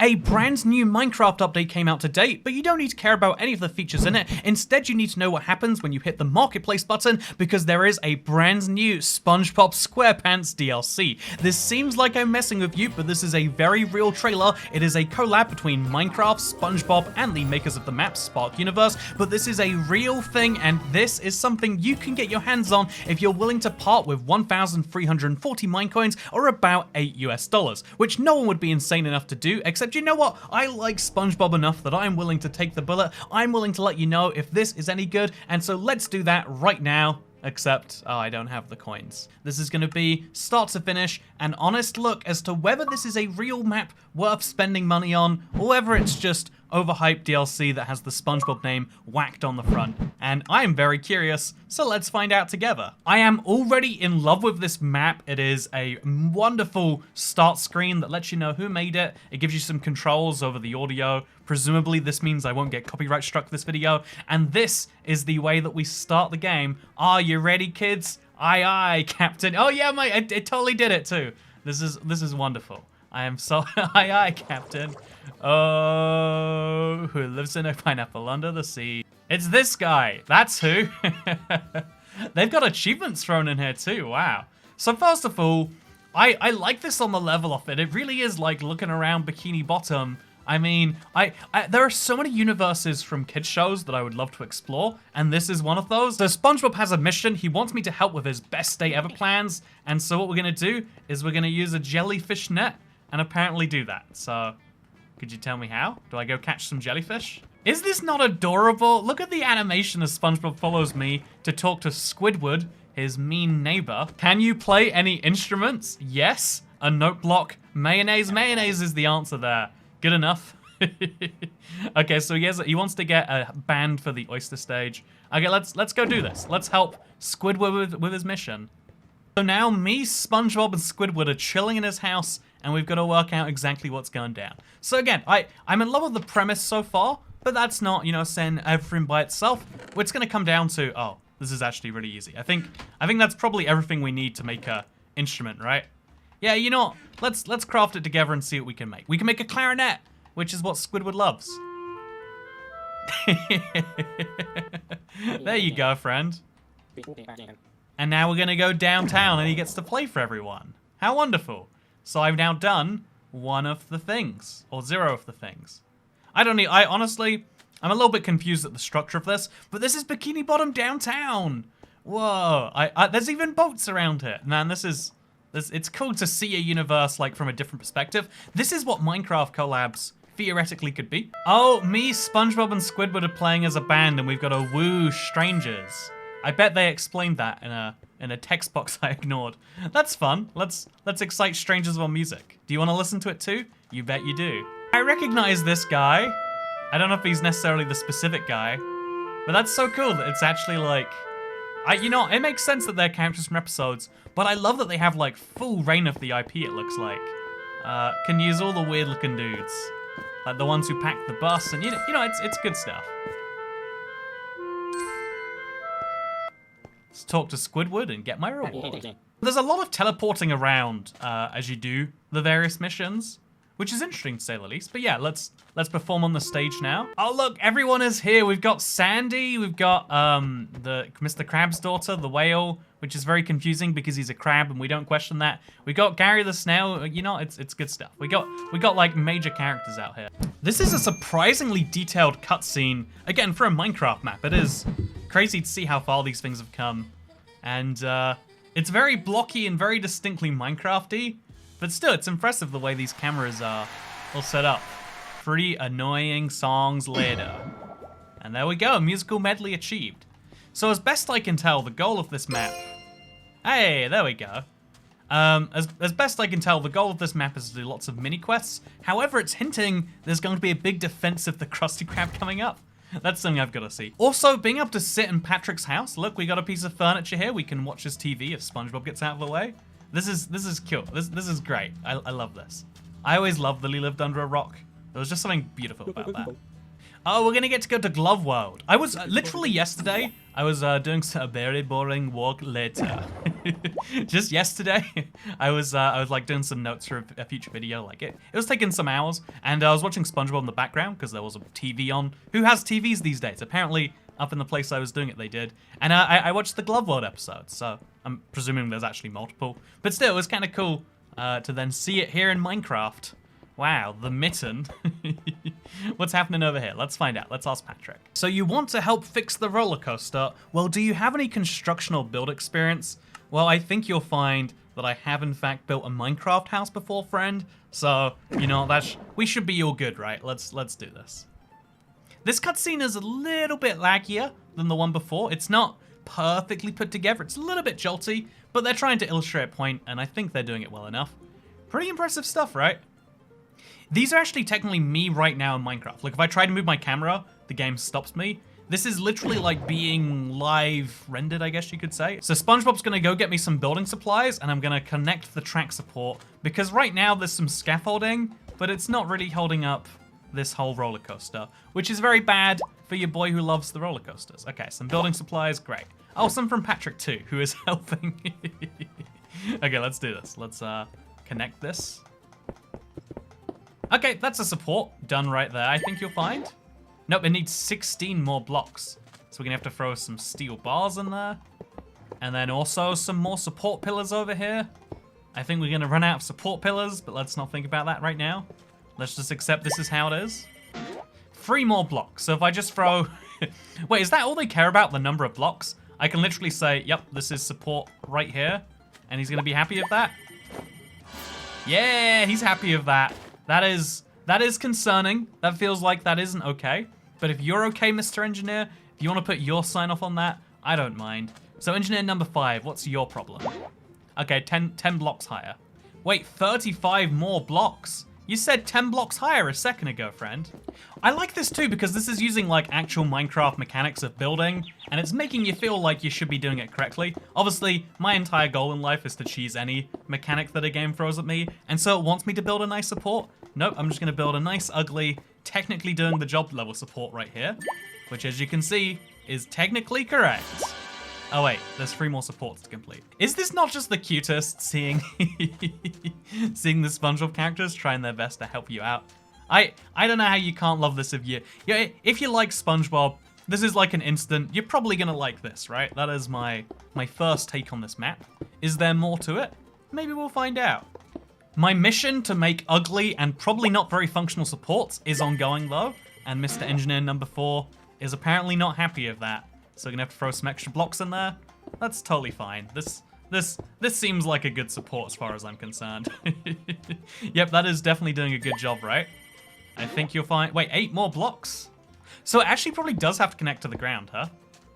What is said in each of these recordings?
A brand new Minecraft update came out today, but you don't need to care about any of the features in it. Instead, you need to know what happens when you hit the marketplace button, because there is a brand new SpongeBob SquarePants DLC. This seems like I'm messing with you, but this is a very real trailer. It is a collab between Minecraft, SpongeBob, and the makers of the map Spark Universe, but this is a real thing, and this is something you can get your hands on if you're willing to part with 1,340 Minecoins, or about $8 US, which no one would be insane enough to do, except you know what? I like SpongeBob enough that I'm willing to take the bullet. I'm willing to let you know if this is any good, and so let's do that right now. Except, oh, I don't have the coins. This is going to be start to finish, an honest look as to whether this is a real map worth spending money on, or whether it's just overhyped DLC that has the SpongeBob name whacked on the front. And I am very curious, so let's find out together. I am already in love with this map. It is a wonderful start screen that lets you know who made it. It gives you some controls over the audio. Presumably this means I won't get copyright struck this video. And this is the way that we start the game. Are you ready, kids? Aye, aye, Captain. Oh yeah, mate, it totally did it too. This is wonderful. I am so aye, aye, Captain. Oh, who lives in a pineapple under the sea? It's this guy. That's who. They've got achievements thrown in here too. Wow. So first of all, I like this on the level of it. It really is like looking around Bikini Bottom. I mean, there are so many universes from kids shows that I would love to explore, and this is one of those. So SpongeBob has a mission. He wants me to help with his best day ever plans, and so what we're gonna do is we're gonna use a jellyfish net and apparently do that. So, could you tell me how? Do I go catch some jellyfish? Is this not adorable? Look at the animation as SpongeBob follows me to talk to Squidward, his mean neighbor. Can you play any instruments? Yes. A note block. Mayonnaise. Mayonnaise is the answer there. Good enough. Okay, so he wants to get a band for the oyster stage. Okay, let's go do this. Let's help Squidward with his mission. So now me, SpongeBob, and Squidward are chilling in his house, and we've got to work out exactly what's going down. So again, I'm in love with the premise so far, but that's not, you know, saying everything by itself. It's going to come down to, oh, this is actually really easy. I think that's probably everything we need to make a instrument, right? Yeah, you know, let's craft it together and see what we can make. We can make a clarinet, which is what Squidward loves. There you go, friend. And now we're gonna go downtown and he gets to play for everyone. How wonderful. So I've now done one of the things, or 0 of the things. Honestly, I'm a little bit confused at the structure of this, but this is Bikini Bottom downtown. Whoa, there's even boats around here. Man, it's cool to see a universe like from a different perspective. This is what Minecraft collabs theoretically could be. Oh, me, SpongeBob, and Squidward are playing as a band, and we've got to woo strangers. I bet they explained that in a text box I ignored. That's fun. Let's excite strangers with music. Do you want to listen to it too? You bet you do. I recognize this guy. I don't know if he's necessarily the specific guy, but that's so cool that it's actually like, you know, it makes sense that they're characters from episodes, but I love that they have like full reign of the IP, it looks like. Can use all the weird looking dudes. Like the ones who packed the bus, and you know, it's good stuff. Let's talk to Squidward and get my reward. There's a lot of teleporting around as you do the various missions, which is interesting to say the least. But yeah, let's perform on the stage now. Oh look, everyone is here. We've got Sandy, we've got the Mr. Krab's daughter, the whale, which is very confusing because he's a crab and we don't question that. We got Gary the snail. You know, it's good stuff. We got like major characters out here. This is a surprisingly detailed cutscene. Again, for a Minecraft map, it is crazy to see how far these things have come. And it's very blocky and very distinctly Minecrafty. But still, it's impressive the way these cameras are all set up. 3 annoying songs later. And there we go, musical medley achieved. So as best I can tell, the goal of this map... Hey, there we go. As best I can tell, the goal of this map is to do lots of mini-quests. However, it's hinting there's going to be a big defense of the Krusty Krab coming up. That's something I've got to see. Also, being able to sit in Patrick's house. Look, we got a piece of furniture here. We can watch his TV if SpongeBob gets out of the way. This is cool. This is great. I love this. I always loved that he lived under a rock. There was just something beautiful about that. Oh, we're gonna get to go to Glove World. I was literally yesterday, I was doing a very boring walk later. Just yesterday, I was like doing some notes for a future video. Like it was taking some hours, and I was watching SpongeBob in the background because there was a TV on. Who has TVs these days? Apparently, up in the place I was doing it, they did. And I watched the Glove World episode, so I'm presuming there's actually multiple. But still, it was kind of cool to then see it here in Minecraft. Wow, the mitten. What's happening over here? Let's find out. Let's ask Patrick. So you want to help fix the roller coaster. Well, do you have any construction or build experience? Well, I think you'll find that I have in fact built a Minecraft house before, friend. So, you know, we should be all good, right? Let's do this. This cutscene is a little bit laggier than the one before. It's not perfectly put together. It's a little bit jolty, but they're trying to illustrate a point, and I think they're doing it well enough. Pretty impressive stuff, right? These are actually technically me right now in Minecraft. Like if I try to move my camera, the game stops me. This is literally like being live rendered, I guess you could say. So SpongeBob's gonna go get me some building supplies, and I'm gonna connect the track support, because right now there's some scaffolding, but it's not really holding up this whole roller coaster, which is very bad for your boy who loves the roller coasters. Okay, some building supplies, great. Oh, some from Patrick too, who is helping. Okay, let's do this. Let's connect this. Okay, that's a support done right there, I think you'll find. Nope, it needs 16 more blocks. So we're gonna have to throw some steel bars in there. And then also some more support pillars over here. I think we're gonna run out of support pillars, but let's not think about that right now. Let's just accept this is how it is. 3 more blocks, so if I just throw... Wait, is that all they care about, the number of blocks? I can literally say, yep, this is support right here. And he's gonna be happy with that. Yeah, he's happy with that. That is concerning. That feels like that isn't okay. But if you're okay, Mr. Engineer, if you want to put your sign off on that, I don't mind. So engineer number 5, what's your problem? Okay, 10 blocks higher. Wait, 35 more blocks? You said 10 blocks higher a second ago, friend. I like this too because this is using like actual Minecraft mechanics of building, and it's making you feel like you should be doing it correctly. Obviously, my entire goal in life is to cheese any mechanic that a game throws at me, and so it wants me to build a nice support. Nope, I'm just gonna build a nice, ugly, technically doing the job level support right here, which as you can see, is technically correct. Oh wait, there's 3 more supports to complete. Is this not just the cutest, seeing seeing the SpongeBob characters trying their best to help you out? I don't know how you can't love this if you like SpongeBob, this is like an instant, you're probably gonna like this, right? That is my first take on this map. Is there more to it? Maybe we'll find out. My mission to make ugly and probably not very functional supports is ongoing though, and Mr. Engineer number 4 is apparently not happy of that. So we're gonna have to throw some extra blocks in there. That's totally fine. This seems like a good support as far as I'm concerned. Yep, that is definitely doing a good job, right? I think you'll find, wait, 8 more blocks? So it actually probably does have to connect to the ground, huh?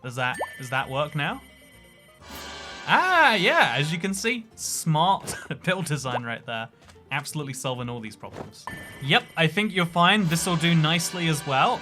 Does that work now? Ah, yeah, as you can see, smart build design right there. Absolutely solving all these problems. Yep, I think you'll find this will do nicely as well.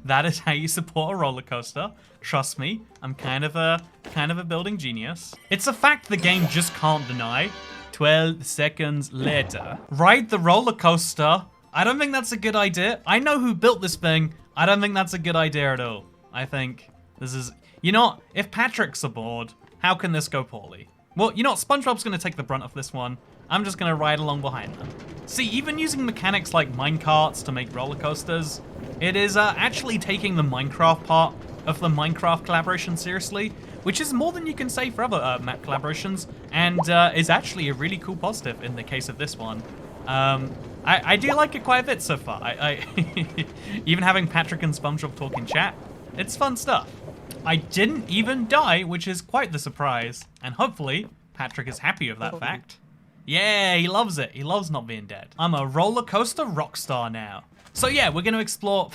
That is how you support a roller coaster. Trust me, I'm kind of a building genius. It's a fact the game just can't deny. 12 seconds later. Ride the roller coaster. I don't think that's a good idea. I know who built this thing. I don't think that's a good idea at all. I think this is, you know, if Patrick's aboard, how can this go poorly? Well, you know what, SpongeBob's gonna take the brunt of this one. I'm just gonna ride along behind them. See, even using mechanics like minecarts to make roller coasters, it is actually taking the Minecraft part of the Minecraft collaboration seriously, which is more than you can say for other map collaborations, and is actually a really cool positive in the case of this one. I do like it quite a bit so far. Even having Patrick and SpongeBob talk in chat, it's fun stuff. I didn't even die, which is quite the surprise, and hopefully Patrick is happy with that fact. Yeah, he loves it. He loves not being dead. I'm a roller coaster rock star now. So yeah, we're gonna explore.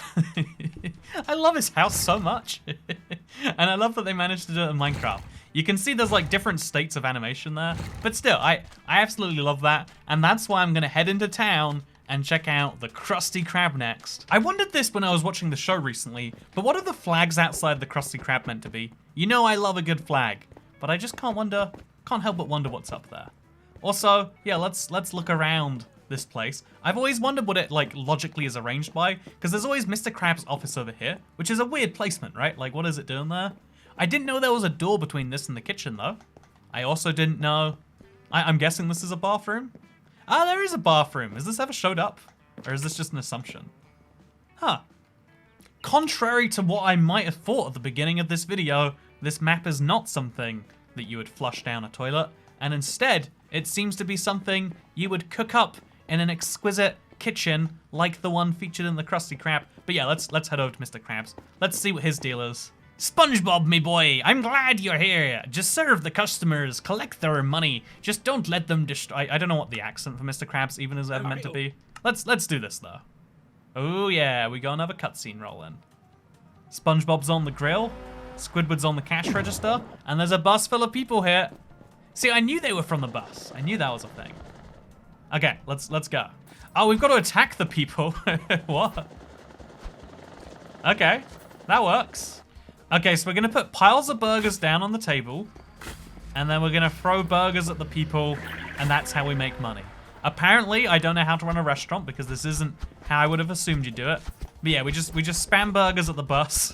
I love his house so much. And I love that they managed to do it in Minecraft. You can see there's like different states of animation there, but still, I absolutely love that. And that's why I'm gonna head into town and check out the Krusty Krab next. I wondered this when I was watching the show recently, but what are the flags outside the Krusty Krab meant to be? You know I love a good flag, but I just can't help but wonder what's up there. Also, yeah, let's look around this place. I've always wondered what it, like, logically is arranged by, because there's always Mr. Krab's office over here, which is a weird placement, right? Like, what is it doing there? I didn't know there was a door between this and the kitchen, though. I also didn't know... I'm guessing this is a bathroom? Ah, there is a bathroom. Has this ever showed up? Or is this just an assumption? Huh. Contrary to what I might have thought at the beginning of this video, this map is not something that you would flush down a toilet, and instead, it seems to be something you would cook up in an exquisite kitchen like the one featured in the Krusty Krab. But yeah, let's head over to Mr. Krabs. Let's see what his deal is. SpongeBob, me boy, I'm glad you're here. Just serve the customers, collect their money. Just don't let them destroy. I don't know what the accent for Mr. Krabs even is ever meant to be. Let's do this though. Oh yeah, we got another cutscene rolling. SpongeBob's on the grill, Squidward's on the cash register, and there's a bus full of people here. See, I knew they were from the bus. I knew that was a thing. Okay, let's go. Oh, we've got to attack the people. What? Okay, that works. Okay, so we're gonna put piles of burgers down on the table, and then we're gonna throw burgers at the people, and that's how we make money. Apparently, I don't know how to run a restaurant because this isn't how I would have assumed you'd do it. But yeah, we just spam burgers at the bus,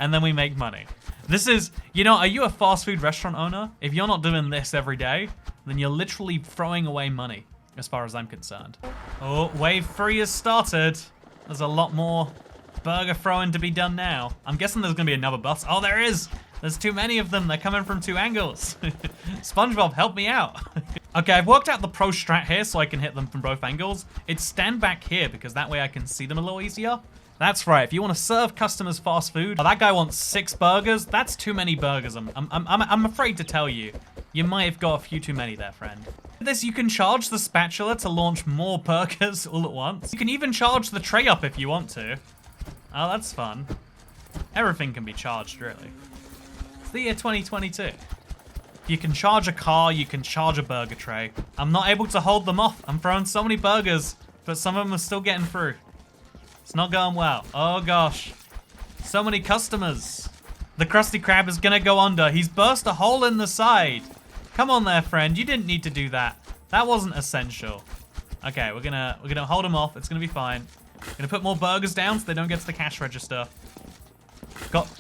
and then we make money. This is, you know, are you a fast food restaurant owner? If you're not doing this every day, then you're literally throwing away money, as far as I'm concerned. Oh, wave 3 has started. There's a lot more burger throwing to be done now. I'm guessing there's gonna be another bus. Oh, there is. There's too many of them. They're coming from 2 angles. SpongeBob, help me out. Okay, I've worked out the pro strat here so I can hit them from both angles. It's stand back here because that way I can see them a little easier. That's right. If you want to serve customers fast food, oh, that guy wants 6 burgers. That's too many burgers. I'm afraid to tell you. You might have got a few too many there, friend. This, you can charge the spatula to launch more burgers all at once. You can even charge the tray up if you want to. Oh, that's fun. Everything can be charged, really. It's the year 2022. You can charge a car, you can charge a burger tray. I'm not able to hold them off. I'm throwing so many burgers, but some of them are still getting through. It's not going well. Oh, gosh. So many customers. The Krusty Krab is gonna go under. He's burst a hole in the side. Come on there, friend. You didn't need to do that. That wasn't essential. Okay, we're gonna hold him off. It's gonna be fine. Gonna put more burgers down so they don't get to the cash register.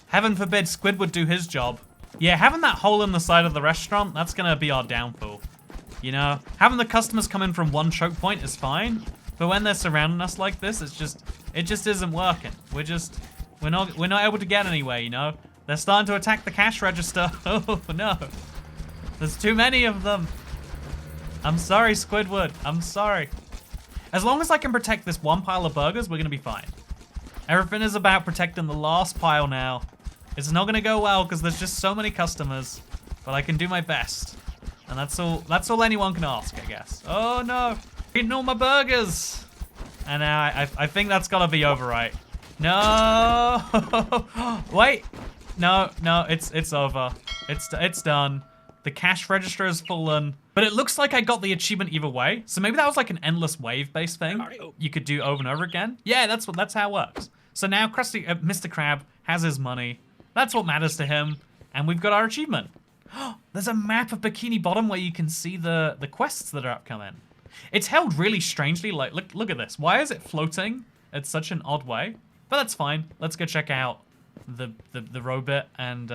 Heaven forbid Squidward do his job. Yeah, having that hole in the side of the restaurant, that's gonna be our downfall. You know, having the customers come in from one choke point is fine, but when they're surrounding us like this, it just isn't working. We're not able to get anywhere, you know? They're starting to attack the cash register. Oh no. There's too many of them. I'm sorry, Squidward. I'm sorry. As long as I can protect this one pile of burgers, we're gonna be fine. Everything is about protecting the last pile now. It's not gonna go well because there's just so many customers, but I can do my best. And that's all anyone can ask, I guess. Oh no, eating all my burgers. And now I think that's gotta be over, right? No, wait, no, it's over. It's done. The cash register has fallen, but it looks like I got the achievement either way. So maybe that was like an endless wave-based thing you could do over and over again. Yeah, that's how it works. So now Mr. Krab has his money. That's what matters to him, and we've got our achievement. There's a map of Bikini Bottom where you can see the quests that are upcoming. It's held really strangely. Like, look at this. Why is it floating at such an odd way? But that's fine. Let's go check out the robot and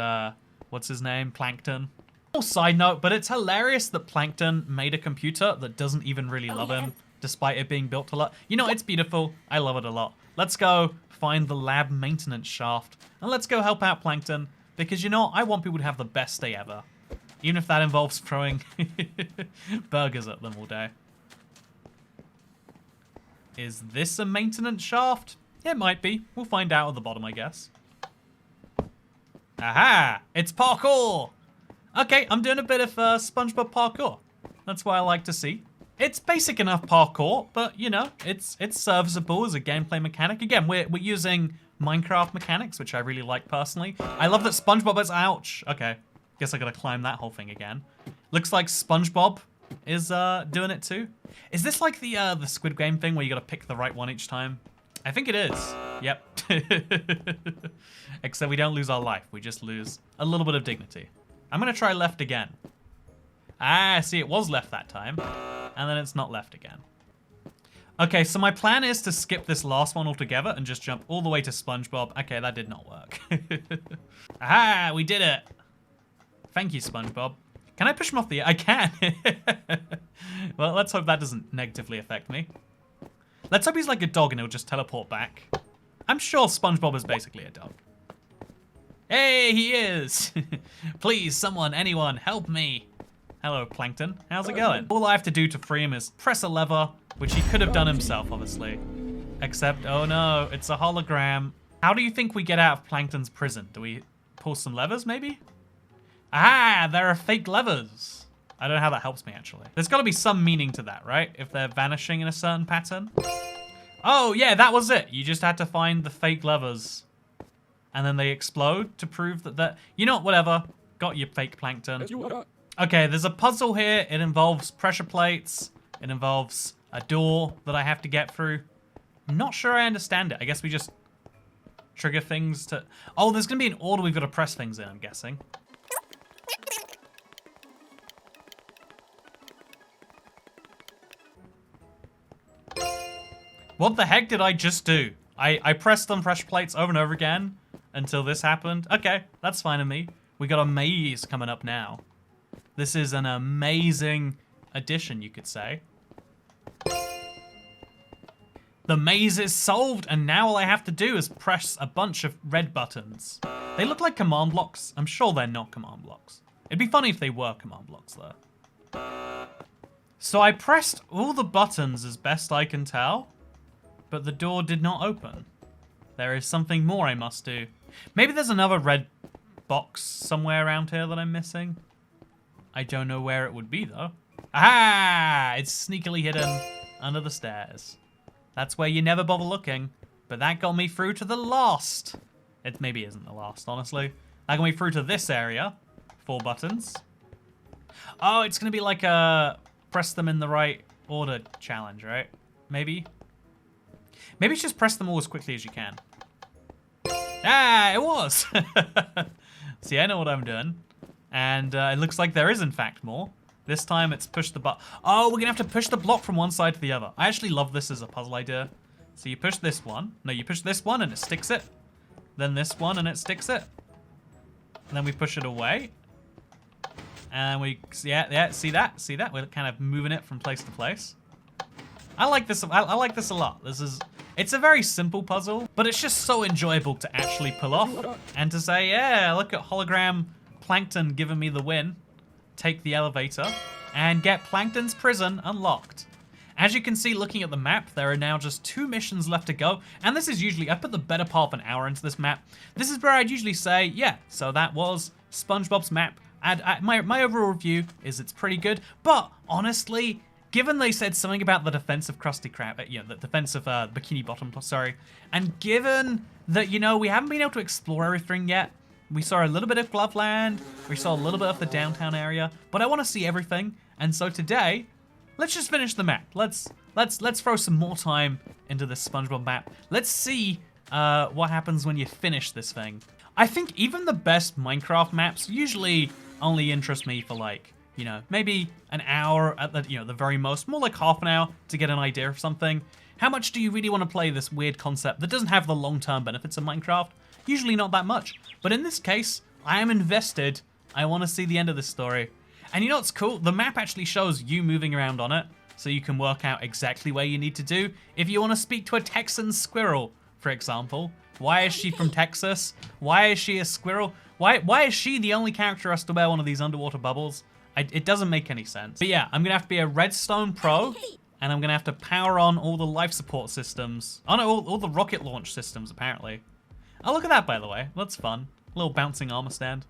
what's his name, Plankton. Side note, but it's hilarious that Plankton made a computer that doesn't even really love him, despite it being built a lot. You know, it's beautiful. I love it a lot. Let's go find the lab maintenance shaft, and let's go help out Plankton, because you know, I want people to have the best day ever, even if that involves throwing burgers at them all day. Is this a maintenance shaft? It might be. We'll find out at the bottom, I guess. Aha! It's parkour! Okay, I'm doing a bit of SpongeBob parkour. That's what I like to see. It's basic enough parkour, but you know, it's serviceable as a gameplay mechanic. Again, we're using Minecraft mechanics, which I really like personally. I love that SpongeBob is ouch. Okay, guess I gotta climb that whole thing again. Looks like SpongeBob is doing it too. Is this like the Squid Game thing where you gotta pick the right one each time? I think it is. Yep. Except we don't lose our life. We just lose a little bit of dignity. I'm gonna try left again. Ah, see, it was left that time. And then it's not left again. Okay, so my plan is to skip this last one altogether and just jump all the way to SpongeBob. Okay, that did not work. Aha, we did it. Thank you, SpongeBob. Can I push him off the... I can. Well, let's hope that doesn't negatively affect me. Let's hope he's like a dog and he'll just teleport back. I'm sure SpongeBob is basically a dog. Hey, he is. Please, someone, anyone, help me. Hello, Plankton. How's it going? All I have to do to free him is press a lever, which he could have done himself, obviously. Except, oh no, it's a hologram. How do you think we get out of Plankton's prison? Do we pull some levers, maybe? Ah, there are fake levers. I don't know how that helps me, actually. There's got to be some meaning to that, right? If they're vanishing in a certain pattern. Oh, yeah, that was it. You just had to find the fake levers. And then they explode to prove that they're... You know what, whatever. Got your fake Plankton. Okay, there's a puzzle here. It involves pressure plates. It involves a door that I have to get through. I'm not sure I understand it. I guess we just trigger things to... Oh, there's going to be an order we've got to press things in, I'm guessing. What the heck did I just do? I pressed on pressure plates over and over again until this happened. Okay, that's fine with me. We got a maze coming up now. This is an amazing addition, you could say. The maze is solved, and now all I have to do is press a bunch of red buttons. They look like command blocks. I'm sure they're not command blocks. It'd be funny if they were command blocks, though. So I pressed all the buttons as best I can tell, but the door did not open. There is something more I must do. Maybe there's another red box somewhere around here that I'm missing. I don't know where it would be, though. Ah! It's sneakily hidden under the stairs. That's where you never bother looking. But that got me through to the last. It maybe isn't the last, honestly. That got me through to this area. 4 buttons. Oh, it's going to be like a press them in the right order challenge, right? Maybe? Maybe just press them all as quickly as you can. Ah, it was! See, I know what I'm doing. And it looks like there is, in fact, more. This time it's push the button. Oh, we're going to have to push the block from one side to the other. I actually love this as a puzzle idea. So you push this one. No, you push this one and it sticks it. Then this one and it sticks it. And then we push it away. And we, yeah, see that? See that? We're kind of moving it from place to place. I like this. I like this a lot. It's a very simple puzzle, but it's just so enjoyable to actually pull off and to say, yeah, look at hologram Plankton giving me the win. Take the elevator and get Plankton's prison unlocked. As you can see, looking at the map, there are now just 2 missions left to go. And this is usually, I put the better part of an hour into this map. This is where I'd usually say, yeah, so that was SpongeBob's map. And my overall review is it's pretty good, but honestly, given they said something about the defense of Krusty Krab, the defense of Bikini Bottom, sorry, and given that, you know, we haven't been able to explore everything yet, we saw a little bit of Gloveland, we saw a little bit of the downtown area, but I want to see everything, and so today, let's just finish the map. Let's throw some more time into this SpongeBob map. Let's see what happens when you finish this thing. I think even the best Minecraft maps usually only interest me for like, you know, maybe an hour at the, the very most, more like half an hour to get an idea of something. How much do you really want to play this weird concept that doesn't have the long-term benefits of Minecraft? Usually not that much. But in this case, I am invested. I want to see the end of this story. And you know what's cool? The map actually shows you moving around on it, so you can work out exactly where you need to do. If you want to speak to a Texan squirrel, for example, why is she from Texas? Why is she a squirrel? Why is she the only character who has to wear one of these underwater bubbles? It doesn't make any sense. But yeah, I'm going to have to be a redstone pro, and I'm going to have to power on all the life support systems. Oh no, all the rocket launch systems, apparently. Oh, look at that, by the way. That's fun. A little bouncing armor stand.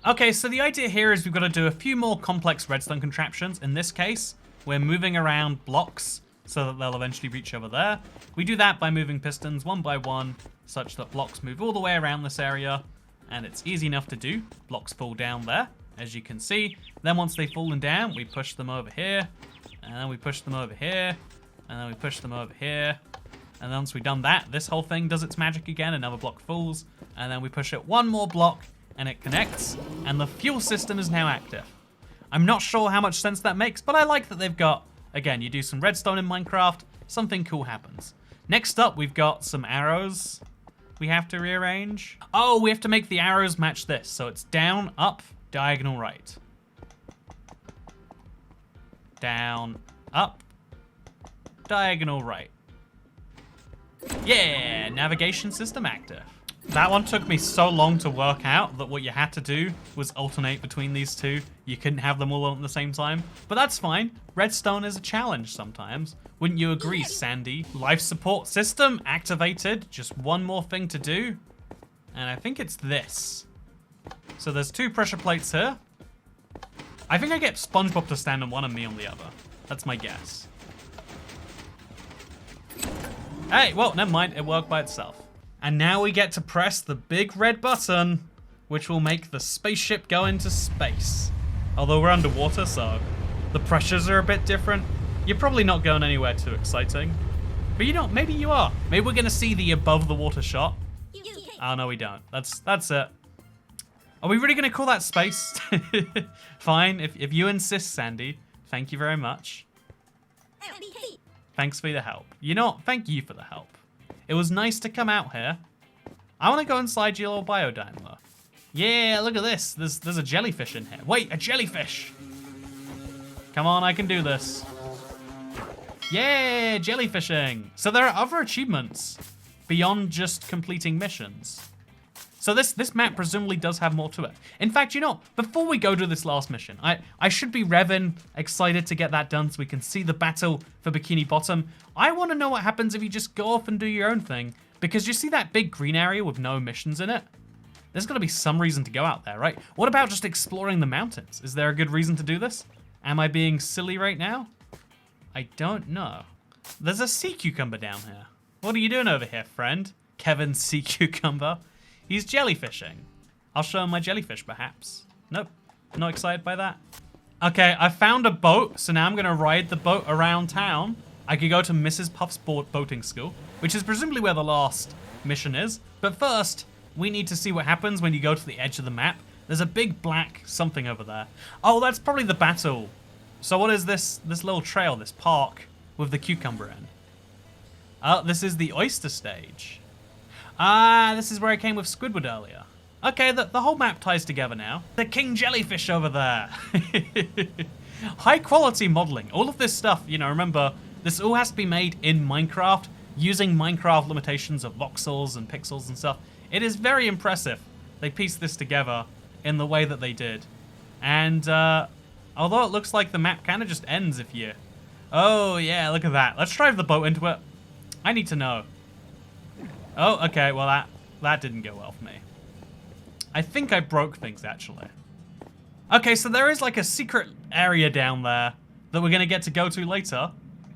Okay, so the idea here is we've got to do a few more complex redstone contraptions. In this case, we're moving around blocks so that they'll eventually reach over there. We do that by moving pistons one by one, such that blocks move all the way around this area, and it's easy enough to do. Blocks fall down there, as you can see. Then once they've fallen down, we push them over here, and then we push them over here, and then we push them over here. And then once we've done that, this whole thing does its magic again. Another block falls, and then we push it one more block, and it connects, and the fuel system is now active. I'm not sure how much sense that makes, but I like that they've got, again, you do some redstone in Minecraft, something cool happens. Next up, we've got some arrows we have to rearrange. Oh, we have to make the arrows match this. So it's down, up, diagonal right. Down, up, diagonal right. Yeah, navigation system active. That one took me so long to work out that what you had to do was alternate between these two. You couldn't have them all on at the same time. But that's fine. Redstone is a challenge sometimes. Wouldn't you agree, Sandy? Life support system activated. Just one more thing to do. And I think it's this. So there's 2 pressure plates here. I think I get SpongeBob to stand on one and me on the other. That's my guess. Hey, well, never mind. It worked by itself. And now we get to press the big red button, which will make the spaceship go into space. Although we're underwater, so the pressures are a bit different. You're probably not going anywhere too exciting. But you know, maybe you are. Maybe we're gonna see the above the water shot. Oh, no, we don't. That's it. Are we really gonna call that space? Fine, if you insist, Sandy. Thank you very much. Thanks for the help. You know what? Thank you for the help. It was nice to come out here. I want to go inside your little biodome, though. Yeah, look at this. There's a jellyfish in here. Wait, a jellyfish. Come on, I can do this. Yeah, jellyfishing. So there are other achievements beyond just completing missions. So this map presumably does have more to it. In fact, you know, before we go to this last mission, I should be revving, excited to get that done so we can see the battle for Bikini Bottom. I want to know what happens if you just go off and do your own thing. Because you see that big green area with no missions in it? There's got to be some reason to go out there, right? What about just exploring the mountains? Is there a good reason to do this? Am I being silly right now? I don't know. There's a sea cucumber down here. What are you doing over here, friend? Kevin Sea Cucumber. He's jellyfishing. I'll show him my jellyfish, perhaps. Nope, not excited by that. Okay, I found a boat, so now I'm gonna ride the boat around town. I could go to Mrs. Puff's boating school, which is presumably where the last mission is. But first, we need to see what happens when you go to the edge of the map. There's a big black something over there. Oh, that's probably the battle. So what is this little trail, this park with the cucumber in? Oh, this is the oyster stage. Ah, this is where I came with Squidward earlier. Okay, the whole map ties together now. The king jellyfish over there. High quality modeling. All of this stuff, you know, remember, this all has to be made in Minecraft using Minecraft limitations of voxels and pixels and stuff. It is very impressive. They pieced this together in the way that they did. And although it looks like the map kind of just ends if you... Oh, yeah, look at that. Let's drive the boat into it. I need to know. Oh, okay, well that didn't go well for me. I think I broke things, actually. Okay, so there is like a secret area down there that we're gonna get to go to later.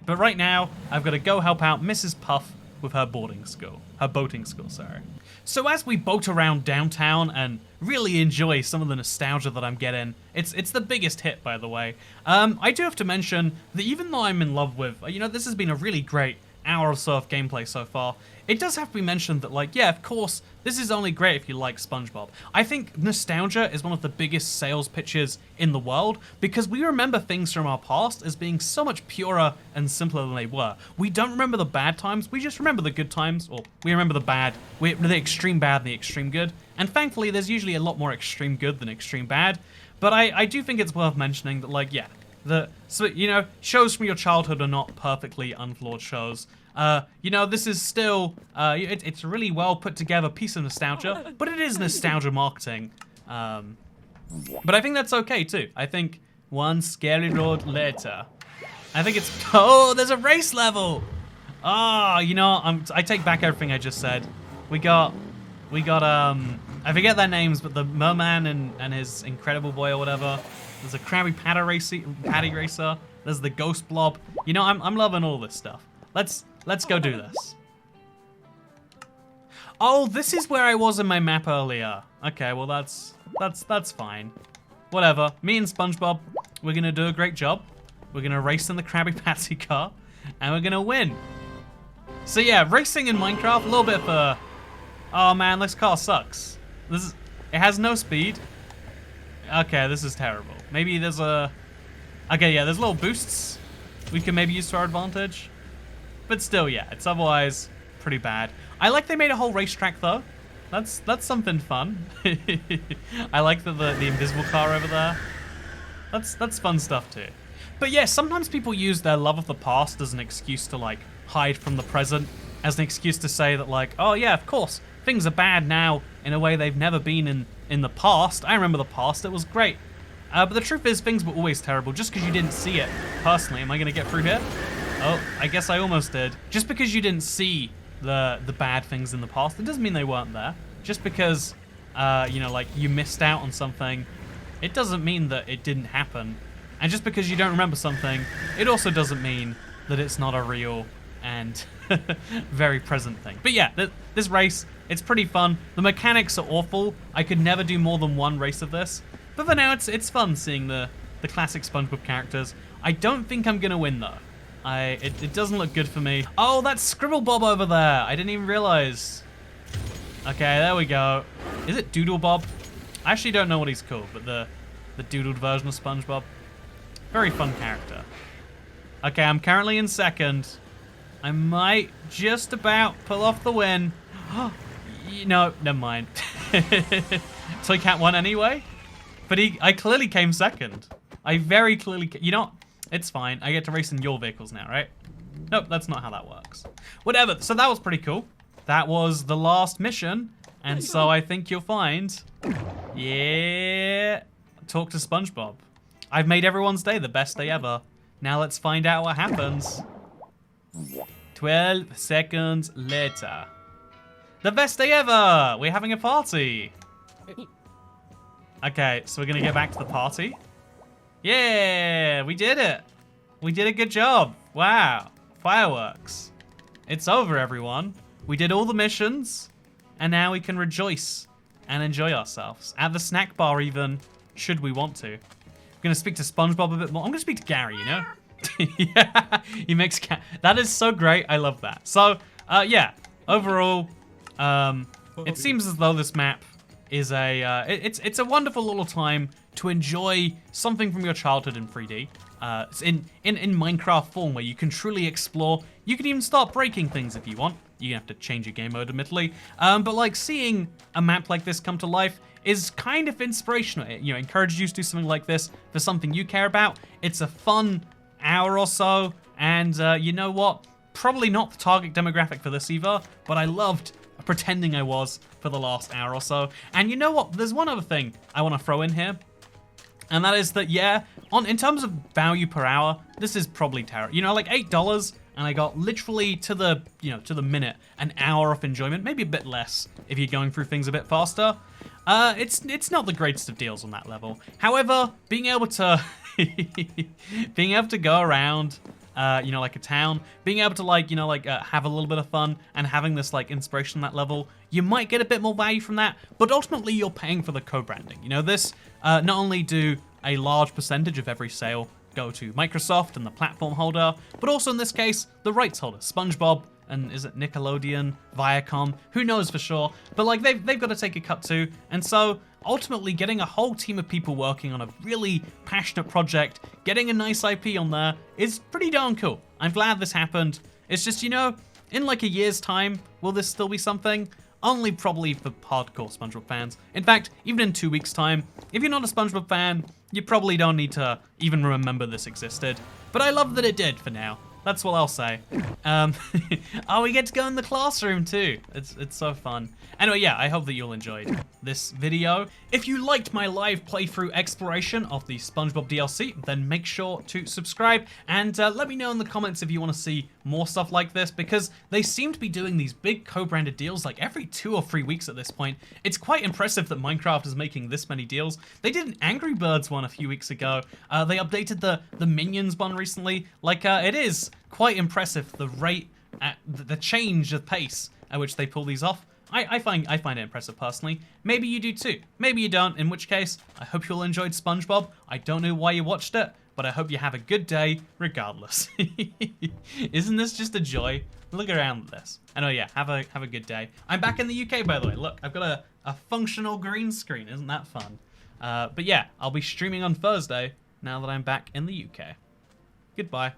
But right now, I've got to go help out Mrs. Puff with her boating school. Her boating school, sorry. So as we boat around downtown and really enjoy some of the nostalgia that I'm getting, it's the biggest hit, by the way. I do have to mention that even though I'm in love with, you know, this has been a really great hour or so of gameplay so far, it does have to be mentioned that, like, yeah, of course, this is only great if you like SpongeBob. I think nostalgia is one of the biggest sales pitches in the world because we remember things from our past as being so much purer and simpler than they were. We don't remember the bad times, we just remember the good times, or we remember the bad, the extreme bad and the extreme good. And thankfully, there's usually a lot more extreme good than extreme bad. But I do think it's worth mentioning that, like, yeah, so, you know, shows from your childhood are not perfectly unflawed shows. You know, this is still, it's a really well put together piece of nostalgia, but it is nostalgia marketing. But I think that's okay too. I think one scary road later, I think it's, oh, there's a race level. Oh, you know, I take back everything I just said. We got, I forget their names, but the merman and his incredible boy or whatever. There's a Krabby Patty Racer. There's the Ghost Blob. You know, I'm loving all this stuff. Let's go do this. Oh, this is where I was in my map earlier. Okay, well that's fine. Whatever. Me and SpongeBob, we're gonna do a great job. We're gonna race in the Krabby Patty car, and we're gonna win. So yeah, racing in Minecraft, a little bit of oh man, this car sucks. It has no speed. Okay, this is terrible. Maybe there's okay, yeah, there's little boosts we can maybe use to our advantage. But still, yeah, it's otherwise pretty bad. I like they made a whole racetrack though. That's something fun. I like the invisible car over there. That's fun stuff too. But yeah, sometimes people use their love of the past as an excuse to like hide from the present, as an excuse to say that like, oh yeah, of course, things are bad now in a way they've never been in the past. I remember the past, it was great. But the truth is, things were always terrible just because you didn't see it. Personally, am I gonna get through here? Oh, I guess I almost did. Just because you didn't see the bad things in the past, it doesn't mean they weren't there. Just because, you know, like you missed out on something, it doesn't mean that it didn't happen. And just because you don't remember something, it also doesn't mean that it's not a real and very present thing. But yeah, this race, it's pretty fun. The mechanics are awful. I could never do more than one race of this. But for now, it's fun seeing the classic SpongeBob characters. I don't think I'm gonna win though. It doesn't look good for me. Oh, that's Scribble Bob over there. I didn't even realize. Okay, there we go. Is it Doodle Bob? I actually don't know what he's called, but the doodled version of SpongeBob. Very fun character. Okay, I'm currently in second. I might just about pull off the win. No, never mind. Toy Cat won anyway, but I clearly came second. I very clearly, you know, it's fine. I get to race in your vehicles now, right? Nope, that's not how that works. Whatever, so that was pretty cool. That was the last mission, and so I think you'll find, yeah, talk to SpongeBob. I've made everyone's day the best day ever. Now let's find out what happens. 12 seconds later. The best day ever! We're having a party. Okay, so we're gonna get back to the party. Yeah, we did it. We did a good job. Wow, fireworks. It's over, everyone. We did all the missions, and now we can rejoice and enjoy ourselves. At the snack bar even, should we want to. I'm gonna speak to SpongeBob a bit more. I'm gonna speak to Gary, you know? Yeah, he makes that is so great. I love that. So, yeah, overall, it seems as though this map is it's a wonderful little time to enjoy something from your childhood in 3D. It's in Minecraft form where you can truly explore. You can even start breaking things if you want. You have to change your game mode, admittedly. But like seeing a map like this come to life is kind of inspirational. It, you know, encourages you to do something like this for something you care about. It's a fun hour or so, and you know what? Probably not the target demographic for this either, but I loved pretending I was for the last hour or so. And you know what? There's one other thing I want to throw in here, and that is that, yeah, in terms of value per hour, this is probably terrible. You know, like $8, and I got literally to the minute an hour of enjoyment, maybe a bit less if you're going through things a bit faster. It's not the greatest of deals on that level. However, being able to go around, you know, like a town, being able to have a little bit of fun and having this like inspiration on that level, you might get a bit more value from that, but ultimately you're paying for the co-branding. You know, this not only do a large percentage of every sale go to Microsoft and the platform holder, but also in this case, the rights holder, SpongeBob, and is it Nickelodeon, Viacom, who knows for sure, but like they've got to take a cut too, and so ultimately getting a whole team of people working on a really passionate project, getting a nice IP on there is pretty darn cool. I'm glad this happened. It's just, you know, in like a year's time, will this still be something? Only probably for hardcore SpongeBob fans. In fact, even in 2 weeks' time, if you're not a SpongeBob fan, you probably don't need to even remember this existed. But I love that it did for now. That's what I'll say. Oh, we get to go in the classroom too. It's so fun. Anyway, yeah, I hope that you'll enjoyed this video. If you liked my live playthrough exploration of the SpongeBob DLC, then make sure to subscribe and let me know in the comments if you want to see more stuff like this, because they seem to be doing these big co-branded deals like every 2 or 3 weeks at this point. It's quite impressive that Minecraft is making this many deals. They did an Angry Birds one a few weeks ago. They updated the Minions one recently. Like, it is quite impressive the rate, the change of pace at which they pull these off. I find it impressive personally. Maybe you do too. Maybe you don't, in which case, I hope you all enjoyed SpongeBob. I don't know why you watched it, but I hope you have a good day regardless. Isn't this just a joy? Look around at this. I know, yeah, have a good day. I'm back in the UK, by the way. Look, I've got a functional green screen. Isn't that fun? But yeah, I'll be streaming on Thursday now that I'm back in the UK. Goodbye.